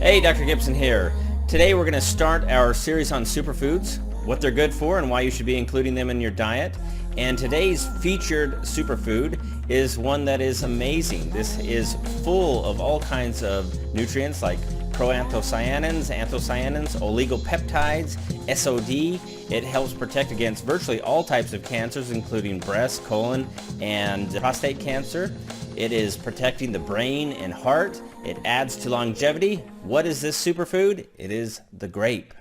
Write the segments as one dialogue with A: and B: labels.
A: Hey, Dr. Gibson here. Today we're going to start our series on superfoods, what they're good for and why you should be including them in your diet. And today's featured superfood is one that is amazing. This is full of all kinds of nutrients like Proanthocyanins, Anthocyanins, oligopeptides, S.O.D. It helps protect against virtually all types of cancers, including breast, colon, and prostate cancer. It is protecting the brain and heart. It adds to longevity. What is this superfood? It is the grape.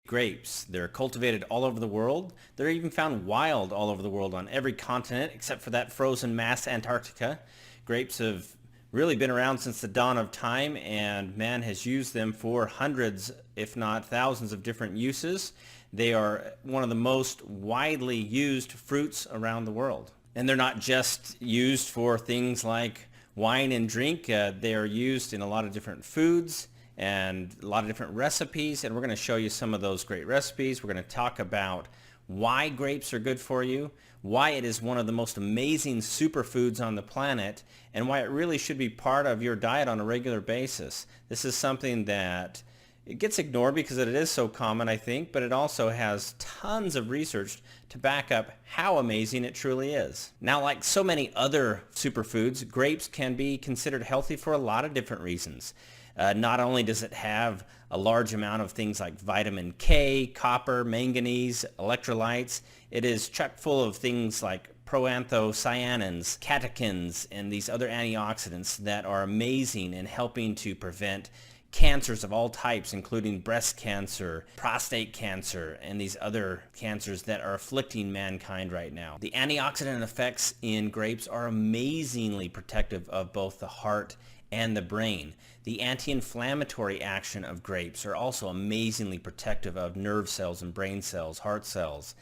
A: Grapes, they're cultivated all over the world. They're even found wild all over the world on every continent except for that frozen mass Antarctica. Grapes have really been around since the dawn of time, and man has used them for hundreds, if not thousands, of different uses. They are one of the most widely used fruits around the world. And they're not just used for things like wine and drink. They are used in a lot of different foods and a lot of different recipes, and we're going to show you some of those great recipes. We're going to talk about why grapes are good for you, why it is one of the most amazing superfoods on the planet, and why it really should be part of your diet on a regular basis. This is something that it gets ignored because it is so common, I think, but it also has tons of research to back up how amazing it truly is. Now, like so many other superfoods, grapes can be considered healthy for a lot of different reasons. Not only does it have a large amount of things like vitamin K, copper, manganese, electrolytes, it is chock full of things like Proanthocyanins, catechins, and these other antioxidants that are amazing in helping to prevent cancers of all types, including breast cancer, prostate cancer, and these other cancers that are afflicting mankind right now. The antioxidant effects in grapes are amazingly protective of both the heart and the brain. The anti-inflammatory action of grapes are also amazingly protective of nerve cells and brain cells, heart cells.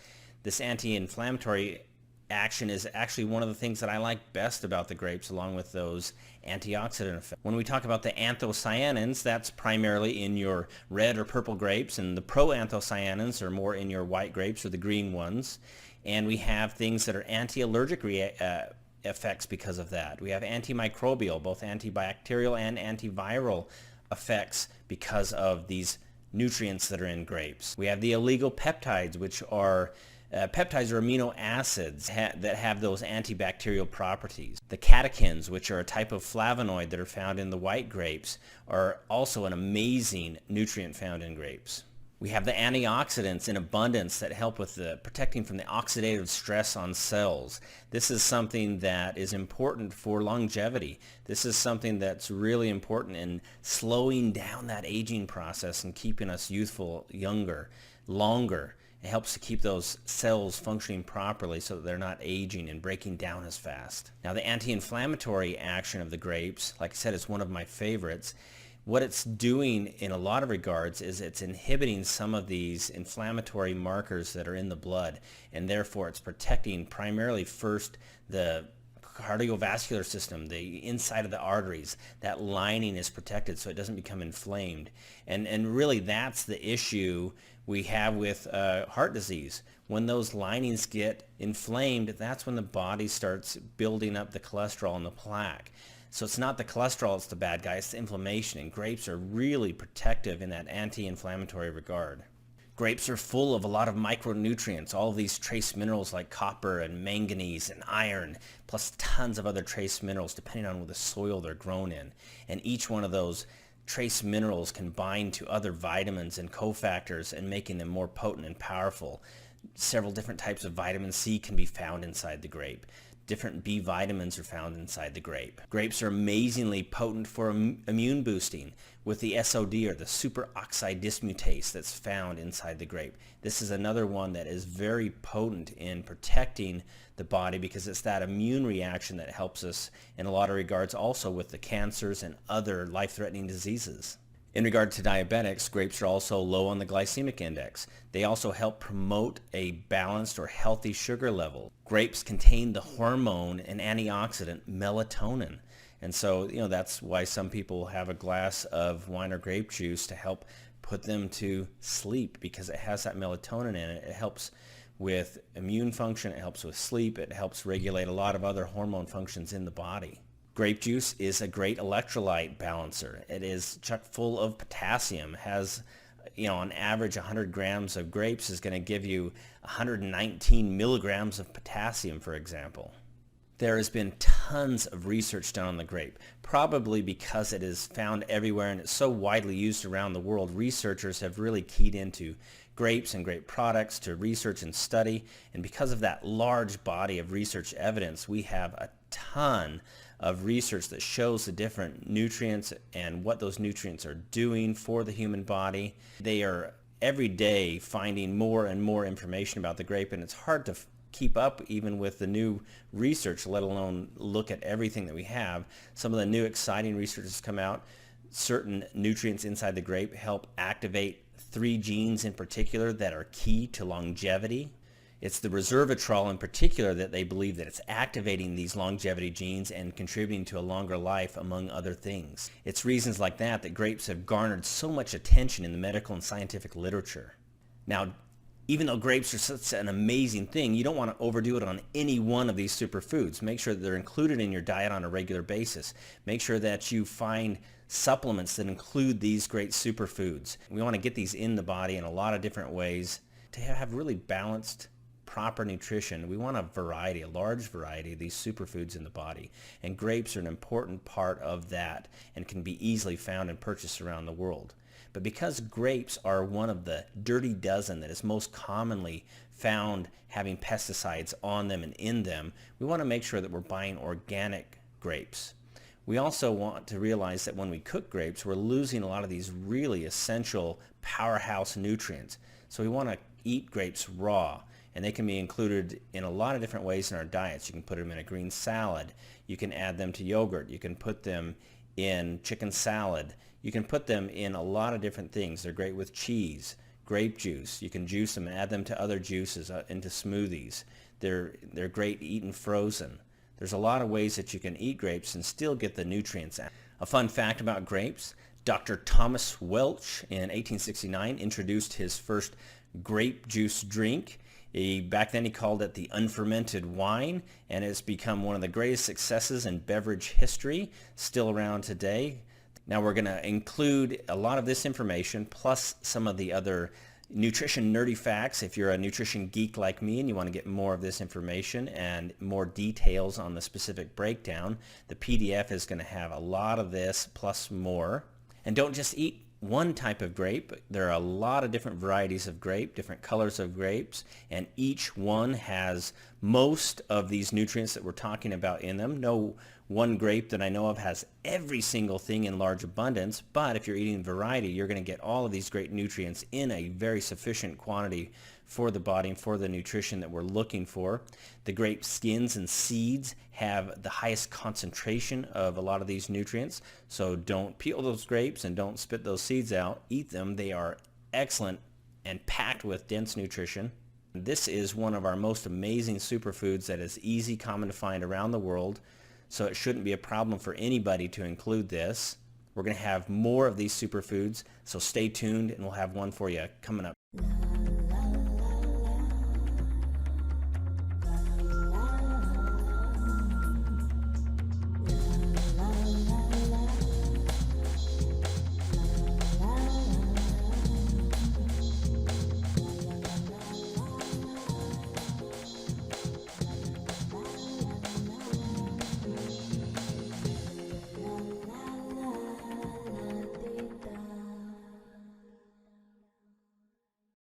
A: This anti-inflammatory action is actually one of the things that I like best about the grapes, along with those antioxidant effects. When we talk about the anthocyanins, that's primarily in your red or purple grapes, and the proanthocyanins are more in your white grapes or the green ones. And we have things that are anti-allergic effects because of that. We have antimicrobial, both antibacterial and antiviral effects because of these nutrients that are in grapes. We have the oligopeptides, which are peptides are amino acids that have those antibacterial properties. The catechins, which are a type of flavonoid that are found in the white grapes, are also an amazing nutrient found in grapes. We have the antioxidants in abundance that help with the protecting from the oxidative stress on cells. This is something that is important for longevity. This is something that's really important in slowing down that aging process and keeping us youthful, younger, longer. It helps to keep those cells functioning properly so that they're not aging and breaking down as fast. Now, the anti-inflammatory action of the grapes, like I said, is one of my favorites. What it's doing in a lot of regards is it's inhibiting some of these inflammatory markers that are in the blood, and therefore it's protecting primarily first the cardiovascular system, the inside of the arteries. That lining is protected so it doesn't become inflamed. And really that's the issue we have with heart disease. When those linings get inflamed, that's when the body starts building up the cholesterol and the plaque. So it's not the cholesterol, it's the bad guy, it's the inflammation, and grapes are really protective in that anti-inflammatory regard. Grapes are full of a lot of micronutrients, all of these trace minerals like copper and manganese and iron, plus tons of other trace minerals depending on the soil they're grown in. And each one of those trace minerals can bind to other vitamins and cofactors and making them more potent and powerful. Several different types of vitamin C can be found inside the grape. Different B vitamins are found inside the grape. Grapes are amazingly potent for immune boosting with the S.O.D, or the superoxide dismutase, that's found inside the grape. This is another one that is very potent in protecting the body because it's that immune reaction that helps us in a lot of regards also with the cancers and other life-threatening diseases. In regard to diabetics, grapes are also low on the glycemic index. They also help promote a balanced or healthy sugar level. Grapes contain the hormone and antioxidant melatonin. And so, that's why some people have a glass of wine or grape juice to help put them to sleep, because it has that melatonin in it. It helps with immune function, it helps with sleep, it helps regulate a lot of other hormone functions in the body. Grape juice is a great electrolyte balancer. It is chock full of potassium, has, on average 100 grams of grapes is going to give you 119 milligrams of potassium, for example. There has been tons of research done on the grape, probably because it is found everywhere and it's so widely used around the world. Researchers have really keyed into grapes and grape products to research and study, and because of that large body of research evidence, we have a ton of research that shows the different nutrients and what those nutrients are doing for the human body. They are every day finding more and more information about the grape, and it's hard to keep up even with the new research, let alone look at everything that we have. Some of the new exciting research has come out. Certain nutrients inside the grape help activate 3 genes in particular that are key to longevity. It's the resveratrol in particular that they believe that it's activating these longevity genes and contributing to a longer life, among other things. It's reasons like that that grapes have garnered so much attention in the medical and scientific literature. Now, even though grapes are such an amazing thing, you don't want to overdo it on any one of these superfoods. Make sure that they're included in your diet on a regular basis. Make sure that you find supplements that include these great superfoods. We want to get these in the body in a lot of different ways to have really balanced, proper nutrition. We want a variety, a large variety of these superfoods in the body. And grapes are an important part of that and can be easily found and purchased around the world. But because grapes are one of the dirty dozen that is most commonly found having pesticides on them and in them, we want to make sure that we're buying organic grapes. We also want to realize that when we cook grapes, we're losing a lot of these really essential powerhouse nutrients. So we want to eat grapes raw, and they can be included in a lot of different ways in our diets. You can put them in a green salad. You can add them to yogurt. You can put them in chicken salad. You can put them in a lot of different things. They're great with cheese, grape juice. You can juice them and add them to other juices into smoothies. They're great eaten frozen. There's a lot of ways that you can eat grapes and still get the nutrients out. A fun fact about grapes, Dr. Thomas Welch in 1869 introduced his first grape juice drink. Back then he called it the unfermented wine, and it's become one of the greatest successes in beverage history, still around today. Now we're going to include a lot of this information plus some of the other nutrition nerdy facts. If you're a nutrition geek like me and you want to get more of this information and more details on the specific breakdown, the PDF is going to have a lot of this plus more. And don't just eat one type of grape. There are a lot of different varieties of grape, different colors of grapes, and each one has most of these nutrients that we're talking about in them. No one grape that I know of has every single thing in large abundance, but if you're eating variety, you're going to get all of these great nutrients in a very sufficient quantity for the body and for the nutrition that we're looking for. The grape skins and seeds have the highest concentration of a lot of these nutrients, so don't peel those grapes and don't spit those seeds out. Eat them. They are excellent and packed with dense nutrition. This is one of our most amazing superfoods that is easy, common to find around the world, so it shouldn't be a problem for anybody to include this. We're going to have more of these superfoods, so stay tuned and we'll have one for you coming up.